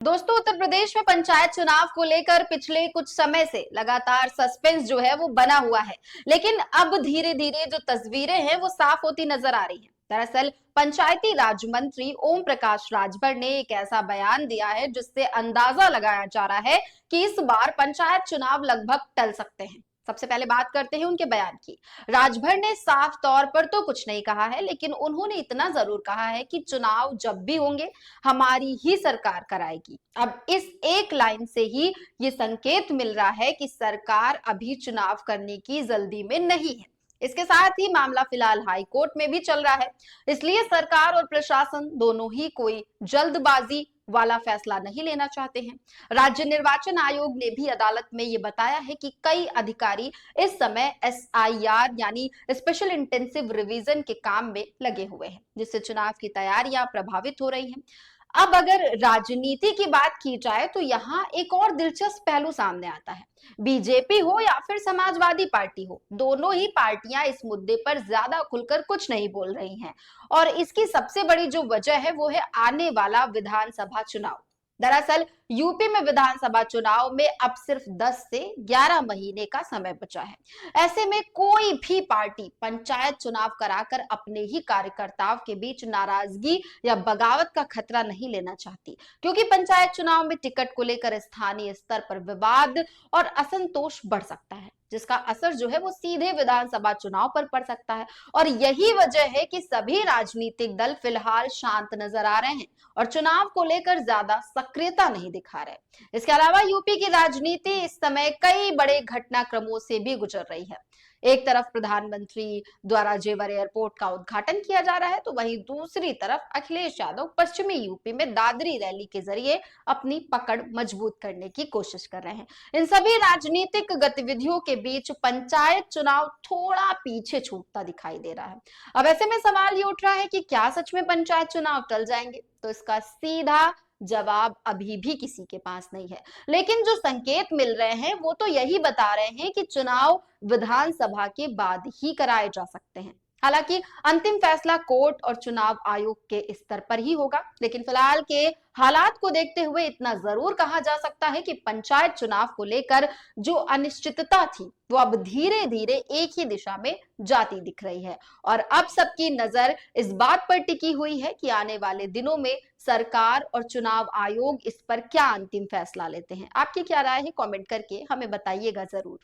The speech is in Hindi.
दोस्तों, उत्तर प्रदेश में पंचायत चुनाव को लेकर पिछले कुछ समय से लगातार सस्पेंस जो है वो बना हुआ है। लेकिन अब धीरे धीरे जो तस्वीरें हैं वो साफ होती नजर आ रही हैं। दरअसल पंचायती राज मंत्री ओम प्रकाश राजभर ने एक ऐसा बयान दिया है जिससे अंदाजा लगाया जा रहा है कि इस बार पंचायत चुनाव लगभग टल सकते हैं। सबसे पहले बात करते हैं उनके बयान की। राजभर ने साफ तौर पर तो कुछ नहीं कहा है, लेकिन उन्होंने इतना जरूर कहा है कि चुनाव जब भी होंगे हमारी ही सरकार कराएगी। अब इस एक लाइन से ही ये संकेत मिल रहा है कि सरकार अभी चुनाव करने की जल्दी में नहीं है। इसके साथ ही मामला फिलहाल हाई कोर्ट में भी चल रहा है, इसलिए सरकार और प्रशासन दोनों ही कोई जल्दबाजी वाला फैसला नहीं लेना चाहते हैं। राज्य निर्वाचन आयोग ने भी अदालत में ये बताया है कि कई अधिकारी इस समय SIR यानी स्पेशल इंटेंसिव रिवीजन के काम में लगे हुए हैं, जिससे चुनाव की तैयारियां प्रभावित हो रही हैं। अब अगर राजनीति की बात की जाए तो यहाँ एक और दिलचस्प पहलू सामने आता है। बीजेपी हो या फिर समाजवादी पार्टी हो, दोनों ही पार्टियां इस मुद्दे पर ज्यादा खुलकर कुछ नहीं बोल रही हैं। और इसकी सबसे बड़ी जो वजह है वो है आने वाला विधानसभा चुनाव। दरअसल यूपी में विधानसभा चुनाव में अब सिर्फ 10 से 11 महीने का समय बचा है। ऐसे में कोई भी पार्टी पंचायत चुनाव कराकर अपने ही कार्यकर्ताओं के बीच नाराजगी या बगावत का खतरा नहीं लेना चाहती, क्योंकि पंचायत चुनाव में टिकट को लेकर स्थानीय स्तर पर विवाद और असंतोष बढ़ सकता है, जिसका असर जो है वो सीधे विधानसभा चुनाव पर पड़ सकता है। और यही वजह है कि सभी राजनीतिक दल फिलहाल शांत नजर आ रहे हैं और चुनाव को लेकर ज्यादा सक्रियता नहीं दिखा रहे। इसके अलावा यूपी की राजनीति इस समय कई बड़े घटनाक्रमों से भी गुजर रही है। एक तरफ प्रधानमंत्री द्वारा जेवर एयरपोर्ट का उद्घाटन किया जा रहा है, तो वहीं दूसरी तरफ अखिलेश यादव पश्चिमी यूपी में दादरी रैली के जरिए अपनी पकड़ मजबूत करने की कोशिश कर रहे हैं। इन सभी राजनीतिक गतिविधियों के बीच पंचायत चुनाव थोड़ा पीछे छूटता दिखाई दे रहा है। अब ऐसे में सवाल ये उठ रहा है कि क्या सच में पंचायत चुनाव टल जाएंगे? तो इसका सीधा जवाब अभी भी किसी के पास नहीं है, लेकिन जो संकेत मिल रहे हैं वो तो यही बता रहे हैं कि चुनाव विधानसभा के बाद ही कराए जा सकते हैं। हालांकि अंतिम फैसला कोर्ट और चुनाव आयोग के स्तर पर ही होगा, लेकिन फिलहाल के हालात को देखते हुए इतना जरूर कहा जा सकता है कि पंचायत चुनाव को लेकर जो अनिश्चितता थी वो अब धीरे धीरे एक ही दिशा में जाती दिख रही है। और अब सबकी नजर इस बात पर टिकी हुई है कि आने वाले दिनों में सरकार और चुनाव आयोग इस पर क्या अंतिम फैसला लेते हैं। आपकी क्या राय है? कमेंट करके हमें बताइएगा जरूर।